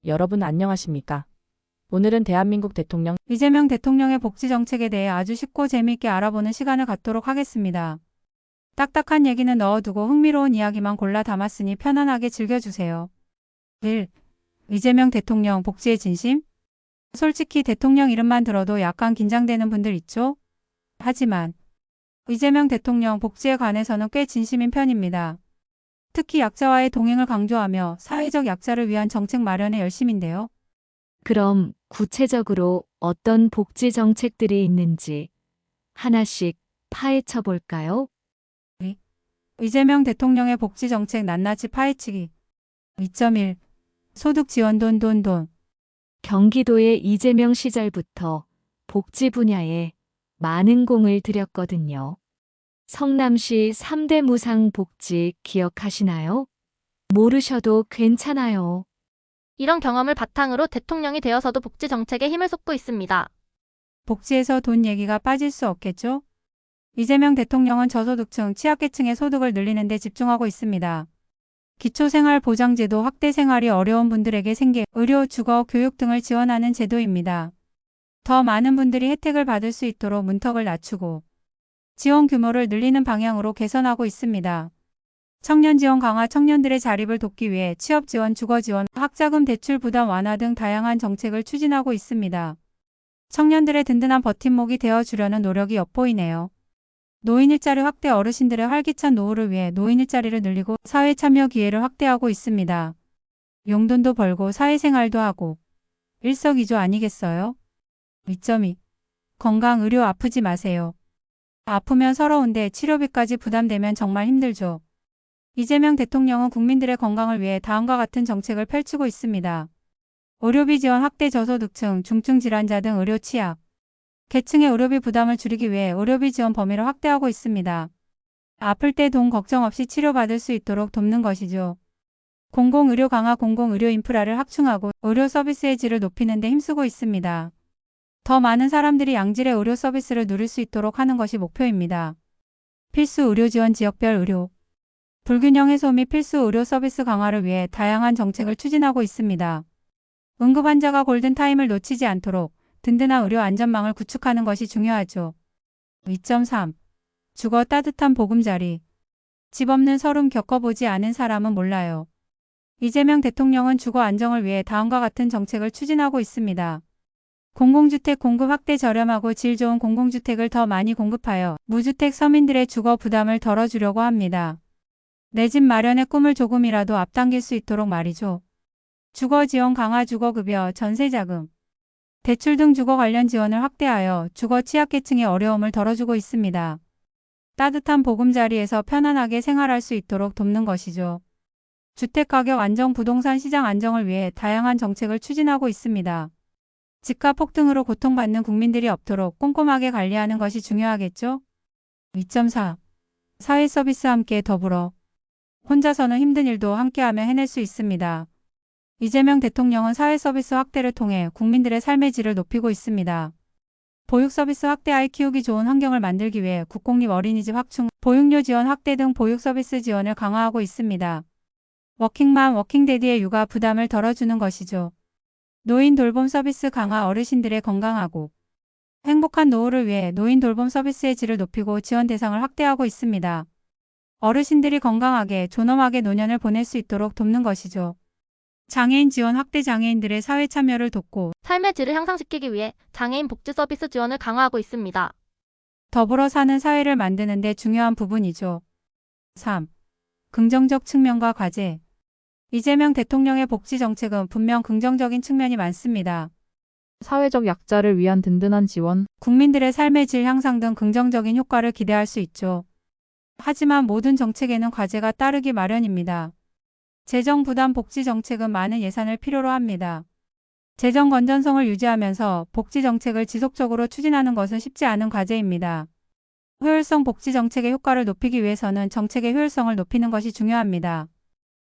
여러분 안녕하십니까? 오늘은 대한민국 대통령 이재명 대통령의 복지 정책에 대해 아주 쉽고 재미있게 알아보는 시간을 갖도록 하겠습니다. 딱딱한 얘기는 넣어두고 흥미로운 이야기만 골라 담았으니 편안하게 즐겨주세요. 1. 이재명 대통령 복지의 진심? 솔직히 대통령 이름만 들어도 약간 긴장되는 분들 있죠? 하지만 이재명 대통령 복지에 관해서는 꽤 진심인 편입니다. 특히 약자와의 동행을 강조하며 사회적 약자를 위한 정책 마련에 열심인데요. 그럼 구체적으로 어떤 복지 정책들이 있는지 하나씩 파헤쳐 볼까요? 이재명 대통령의 복지 정책 낱낱이 파헤치기. 2.1. 소득 지원 돈. 경기도의 이재명 시절부터 복지 분야에 많은 공을 들였거든요. 성남시 3대 무상 복지 기억하시나요? 모르셔도 괜찮아요. 이런 경험을 바탕으로 대통령이 되어서도 복지 정책에 힘을 쏟고 있습니다. 복지에서 돈 얘기가 빠질 수 없겠죠? 이재명 대통령은 저소득층, 취약계층의 소득을 늘리는 데 집중하고 있습니다. 기초생활보장제도 확대 생활이 어려운 분들에게 생계, 의료, 주거, 교육 등을 지원하는 제도입니다. 더 많은 분들이 혜택을 받을 수 있도록 문턱을 낮추고 지원 규모를 늘리는 방향으로 개선하고 있습니다. 청년 지원 강화, 청년들의 자립을 돕기 위해 취업 지원, 주거 지원, 학자금 대출 부담 완화 등 다양한 정책을 추진하고 있습니다. 청년들의 든든한 버팀목이 되어주려는 노력이 엿보이네요. 노인 일자리 확대, 어르신들의 활기찬 노후를 위해 노인 일자리를 늘리고 사회 참여 기회를 확대하고 있습니다. 용돈도 벌고 사회생활도 하고 일석이조 아니겠어요? 2.2. 건강, 의료 아프지 마세요. 아프면 서러운데 치료비까지 부담되면 정말 힘들죠. 이재명 대통령은 국민들의 건강을 위해 다음과 같은 정책을 펼치고 있습니다. 의료비 지원 확대, 저소득층, 중증 질환자 등 의료 취약 계층의 의료비 부담을 줄이기 위해 의료비 지원 범위를 확대하고 있습니다. 아플 때 돈 걱정 없이 치료받을 수 있도록 돕는 것이죠. 공공의료 강화, 공공의료 인프라를 확충하고 의료 서비스의 질을 높이는 데 힘쓰고 있습니다. 더 많은 사람들이 양질의 의료 서비스를 누릴 수 있도록 하는 것이 목표입니다. 필수 의료 지원, 지역별 의료 불균형 해소 및 필수 의료 서비스 강화를 위해 다양한 정책을 추진하고 있습니다. 응급 환자가 골든타임을 놓치지 않도록 든든한 의료 안전망을 구축하는 것이 중요하죠. 2.3. 주거 따뜻한 보금자리. 집 없는 서름 겪어보지 않은 사람은 몰라요. 이재명 대통령은 주거 안정을 위해 다음과 같은 정책을 추진하고 있습니다. 공공주택 공급 확대, 저렴하고 질 좋은 공공주택을 더 많이 공급하여 무주택 서민들의 주거 부담을 덜어주려고 합니다. 내 집 마련의 꿈을 조금이라도 앞당길 수 있도록 말이죠. 주거 지원 강화, 주거급여, 전세자금, 대출 등 주거 관련 지원을 확대하여 주거 취약계층의 어려움을 덜어주고 있습니다. 따뜻한 보금자리에서 편안하게 생활할 수 있도록 돕는 것이죠. 주택가격 안정, 부동산 시장 안정을 위해 다양한 정책을 추진하고 있습니다. 집값 폭등으로 고통받는 국민들이 없도록 꼼꼼하게 관리하는 것이 중요하겠죠? 2.4. 사회 서비스 함께 더불어. 혼자서는 힘든 일도 함께하며 해낼 수 있습니다. 이재명 대통령은 사회 서비스 확대를 통해 국민들의 삶의 질을 높이고 있습니다. 보육 서비스 확대, 아이 키우기 좋은 환경을 만들기 위해 국공립 어린이집 확충, 보육료 지원 확대 등 보육 서비스 지원을 강화하고 있습니다. 워킹맘, 워킹데디의 육아 부담을 덜어주는 것이죠. 노인 돌봄 서비스 강화, 어르신들의 건강하고 행복한 노후를 위해 노인 돌봄 서비스의 질을 높이고 지원 대상을 확대하고 있습니다. 어르신들이 건강하게 존엄하게 노년을 보낼 수 있도록 돕는 것이죠. 장애인 지원 확대, 장애인들의 사회 참여를 돕고 삶의 질을 향상시키기 위해 장애인 복지 서비스 지원을 강화하고 있습니다. 더불어 사는 사회를 만드는 데 중요한 부분이죠. 3. 긍정적 측면과 과제. 이재명 대통령의 복지 정책은 분명 긍정적인 측면이 많습니다. 사회적 약자를 위한 든든한 지원, 국민들의 삶의 질 향상 등 긍정적인 효과를 기대할 수 있죠. 하지만 모든 정책에는 과제가 따르기 마련입니다. 재정 부담, 복지 정책은 많은 예산을 필요로 합니다. 재정 건전성을 유지하면서 복지 정책을 지속적으로 추진하는 것은 쉽지 않은 과제입니다. 효율성, 복지 정책의 효과를 높이기 위해서는 정책의 효율성을 높이는 것이 중요합니다.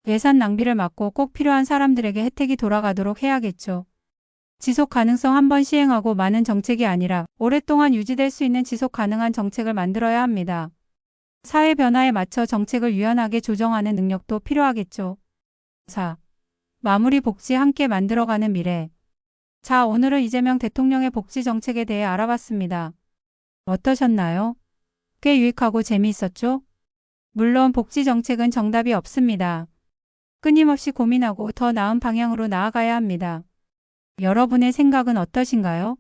예산 낭비를 막고 꼭 필요한 사람들에게 혜택이 돌아가도록 해야겠죠. 지속 가능성, 한번 시행하고 많은 정책이 아니라 오랫동안 유지될 수 있는 지속 가능한 정책을 만들어야 합니다. 사회 변화에 맞춰 정책을 유연하게 조정하는 능력도 필요하겠죠. 4. 마무리 복지 함께 만들어가는 미래. 자, 오늘은 이재명 대통령의 복지 정책에 대해 알아봤습니다. 어떠셨나요? 꽤 유익하고 재미있었죠? 물론 복지 정책은 정답이 없습니다. 끊임없이 고민하고 더 나은 방향으로 나아가야 합니다. 여러분의 생각은 어떠신가요?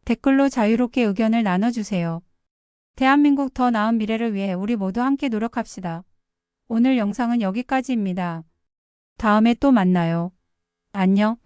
댓글로 자유롭게 의견을 나눠주세요. 대한민국 더 나은 미래를 위해 우리 모두 함께 노력합시다. 오늘 영상은 여기까지입니다. 다음에 또 만나요. 안녕.